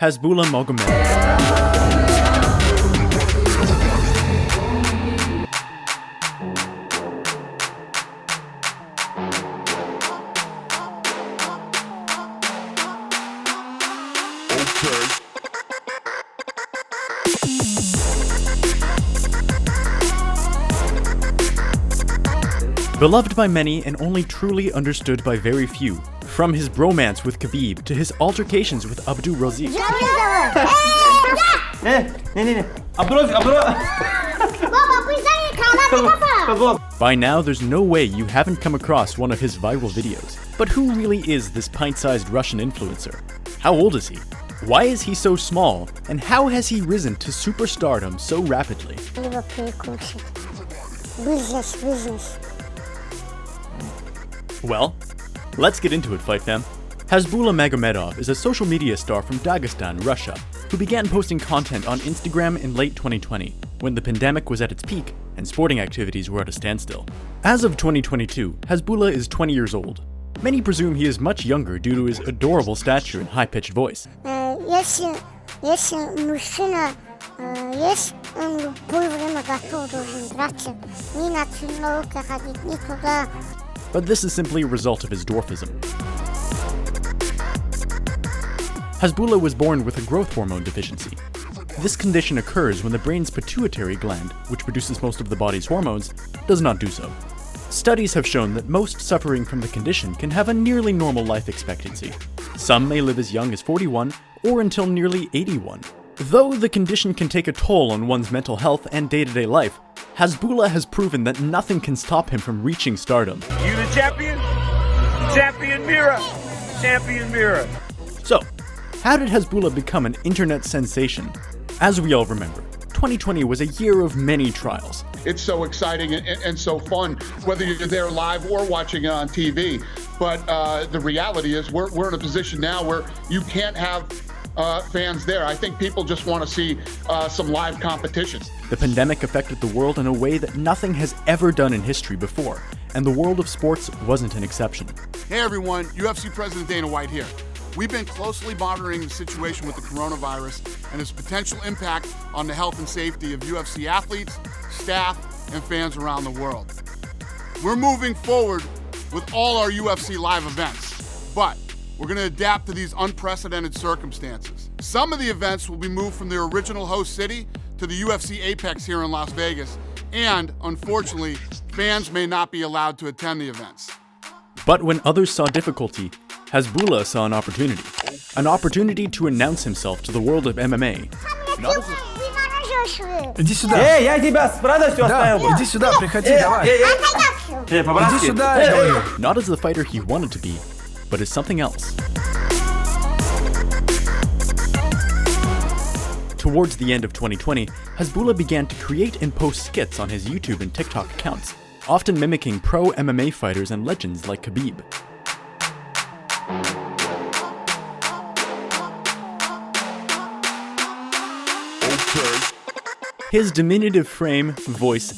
Hasbulla Magomedov. Beloved by many and only truly understood by very few, from his bromance with Khabib to his altercations with Abdul Razak. By now, there's no way you haven't come across one of his viral videos. But who really is this pint-sized Russian influencer? How old is he? Why is he so small? And how has he risen to superstardom so rapidly? Business. Well, let's get into it, Fight Fam. Hasbulla Magomedov is a social media star from Dagestan, Russia, who began posting content on Instagram in late 2020, when the pandemic was at its peak and sporting activities were at a standstill. As of 2022, Hasbulla is 20 years old. Many presume he is much younger due to his adorable stature and high-pitched voice. Если мужчина есть, он в любое время готов должен драться. Ни на тренировку ходить, ни туда. But this is simply a result of his dwarfism. Hasbulla was born with a growth hormone deficiency. This condition occurs when the brain's pituitary gland, which produces most of the body's hormones, does not do so. Studies have shown that most suffering from the condition can have a nearly normal life expectancy. Some may live as young as 41 or until nearly 81. Though the condition can take a toll on one's mental health and day-to-day life, Hasbulla has proven that nothing can stop him from reaching stardom. You the champion? Champion Mira! Champion Mira! So, how did Hasbulla become an internet sensation? As we all remember, 2020 was a year of many trials. It's so exciting and so fun, whether you're there live or watching it on TV. But the reality is we're in a position now where you can't have fans there. I think people just want to see some live competition. The pandemic affected the world in a way that nothing has ever done in history before, and the world of sports wasn't an exception. Hey everyone, UFC President Dana White here. We've been closely monitoring the situation with the coronavirus and its potential impact on the health and safety of UFC athletes, staff, and fans around the world. We're moving forward with all our UFC live events, but we're going to adapt to these unprecedented circumstances. Some of the events will be moved from their original host city to the UFC Apex here in Las Vegas, and unfortunately, fans may not be allowed to attend the events. But when others saw difficulty, Hasbulla saw an opportunity to announce himself to the world of MMA. Иди сюда. Я тебя правда все оставил? Иди сюда, приходи, давай. Иди сюда, я говорю. Not as the fighter he wanted to be, but as something else. Towards the end of 2020, Hasbulla began to create and post skits on his YouTube and TikTok accounts, often mimicking pro MMA fighters and legends like Khabib. His diminutive frame, voice,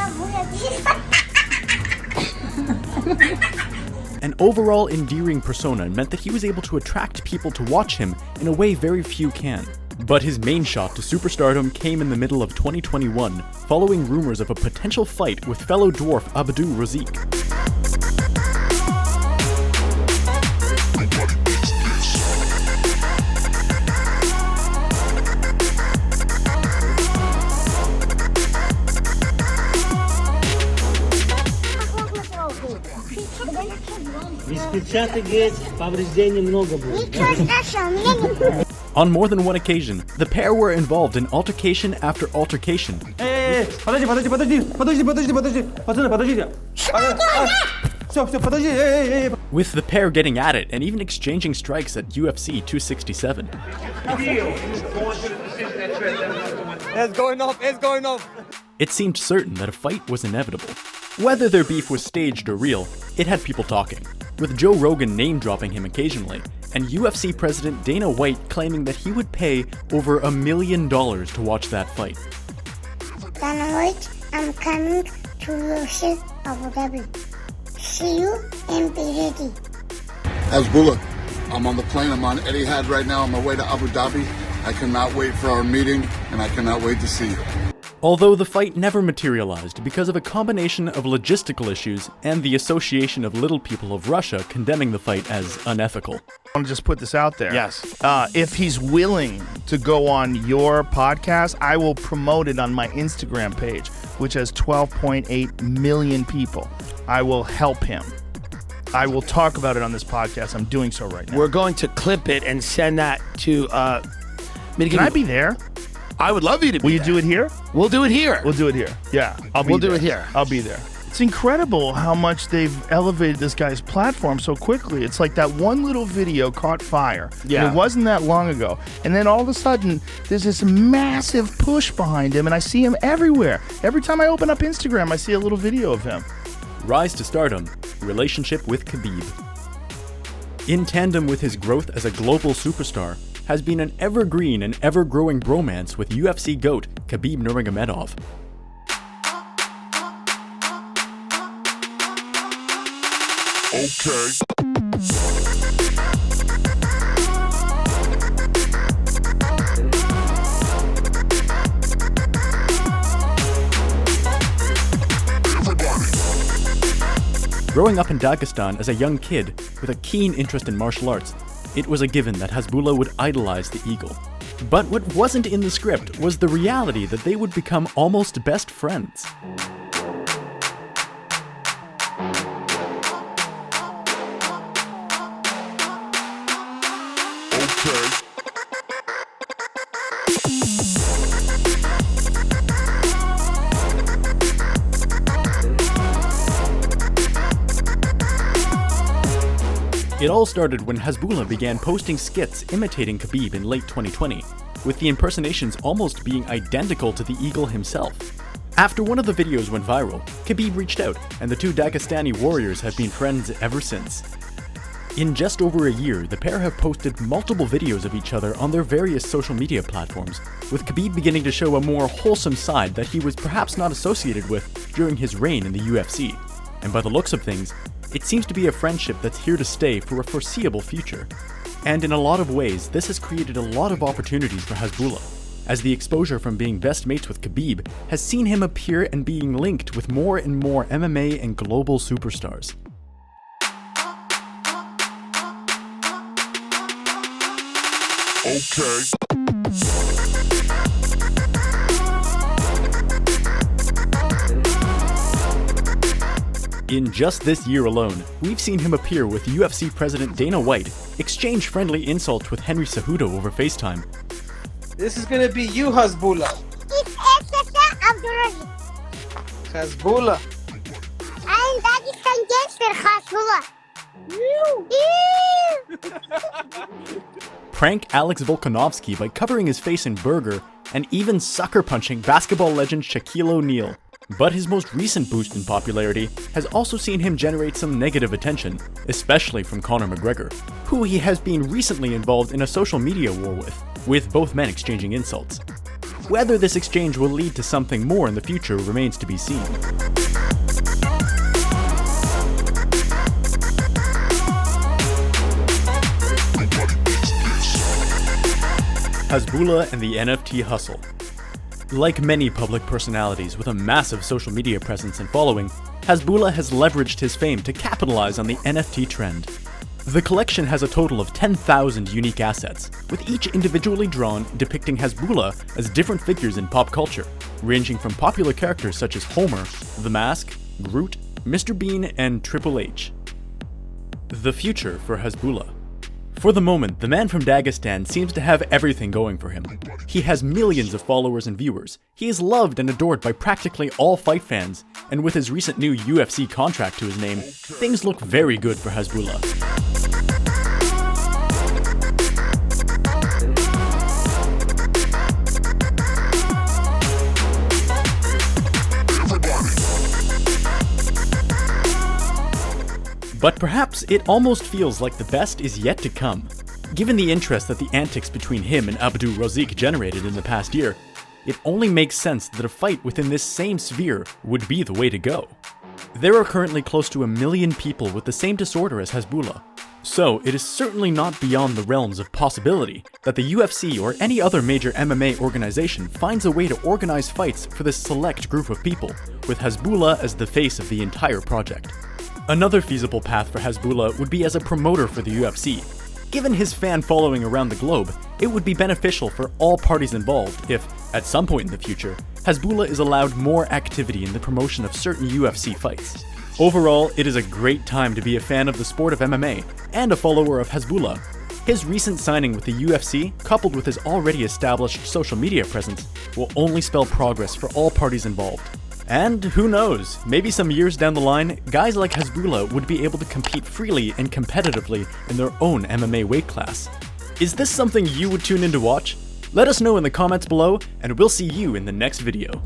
and overall endearing persona meant that he was able to attract people to watch him in a way very few can. But his main shot to superstardom came in the middle of 2021, following rumors of a potential fight with fellow dwarf Abdul Razak. On more than one occasion, the pair were involved in altercation after altercation. With the pair getting at it and even exchanging strikes at UFC 267. It's going off. It seemed certain that a fight was inevitable. Whether their beef was staged or real, it had people talking, with Joe Rogan name-dropping him occasionally, and UFC President Dana White claiming that he would pay over $1 million to watch that fight. Dana White, I'm coming to UFC Abu Dhabi. See you and be ready. Hasbulla, I'm on the plane. I'm on Etihad right now on my way to Abu Dhabi. I cannot wait for our meeting, and I cannot wait to see you. Although the fight never materialized because of a combination of logistical issues and the Association of Little People of Russia condemning the fight as unethical. I want to just put this out there. Yes. If he's willing to go on your podcast, I will promote it on my Instagram page, which has 12.8 million people. I will help him. I will talk about it on this podcast. I'm doing so right now. We're going to clip it and send that to... Can I be there? I would love you to be Will you there. do it here? We'll do it here. We'll do it here. Yeah, I'll be We'll there. do it here. I'll be there. It's incredible how much they've elevated this guy's platform so quickly. It's like that one little video caught fire. Yeah. And it wasn't that long ago. And then all of a sudden, there's this massive push behind him, and I see him everywhere. Every time I open up Instagram, I see a little video of him. Rise to stardom, relationship with Khabib. In tandem with his growth as a global superstar, has been an evergreen and ever-growing bromance with UFC GOAT Khabib Nurmagomedov. Growing up in Dagestan as a young kid with a keen interest in martial arts, it was a given that Hasbulla would idolize the Eagle. But what wasn't in the script was the reality that they would become almost best friends. It all started when Hasbulla began posting skits imitating Khabib in late 2020, with the impersonations almost being identical to the Eagle himself. After one of the videos went viral, Khabib reached out, and the two Dagestani warriors have been friends ever since. In just over a year, the pair have posted multiple videos of each other on their various social media platforms, with Khabib beginning to show a more wholesome side that he was perhaps not associated with during his reign in the UFC. And by the looks of things, it seems to be a friendship that's here to stay for a foreseeable future. And in a lot of ways, this has created a lot of opportunities for Hasbulla, as the exposure from being best mates with Khabib has seen him appear and being linked with more and more MMA and global superstars. In just this year alone, we've seen him appear with UFC President Dana White, exchange friendly insults with Henry Cejudo over FaceTime. This is gonna be you, Hasbulla. It's Abdul. Hasbulla. I'm Dagestan gangster, Hasbulla. Prank Alex Volkanovski by covering his face in burger, and even sucker punching basketball legend Shaquille O'Neal. But his most recent boost in popularity has also seen him generate some negative attention, especially from Conor Mcgregor, who he has been recently involved in a social media war with both men exchanging insults. Whether this exchange will lead to something more in the future remains to be seen. Hasbulla and the NFT hustle. Like many public personalities with a massive social media presence and following, Hasbulla has leveraged his fame to capitalize on the NFT trend. The collection has a total of 10,000 unique assets, with each individually drawn depicting Hasbulla as different figures in pop culture, ranging from popular characters such as Homer, The Mask, Groot, Mr. Bean, and Triple H. The future for Hasbulla. For the moment, the man from Dagestan seems to have everything going for him. He has millions of followers and viewers, he is loved and adored by practically all fight fans, and with his recent new UFC contract to his name, things look very good for Hasbulla. But perhaps it almost feels like the best is yet to come. Given the interest that the antics between him and Abdul Razak generated in the past year, it only makes sense that a fight within this same sphere would be the way to go. There are currently close to 1 million people with the same disorder as Hasbulla, So, it is certainly not beyond the realms of possibility that the UFC or any other major MMA organization finds a way to organize fights for this select group of people, with Hasbulla as the face of the entire project. Another feasible path for Hasbulla would be as a promoter for the UFC. Given his fan following around the globe, it would be beneficial for all parties involved if, at some point in the future, Hasbulla is allowed more activity in the promotion of certain UFC fights. Overall, it is a great time to be a fan of the sport of MMA and a follower of Hasbulla. His recent signing with the UFC, coupled with his already established social media presence, will only spell progress for all parties involved. And who knows, maybe some years down the line, guys like Hasbulla would be able to compete freely and competitively in their own MMA weight class. Is this something you would tune in to watch? Let us know in the comments below, and we'll see you in the next video.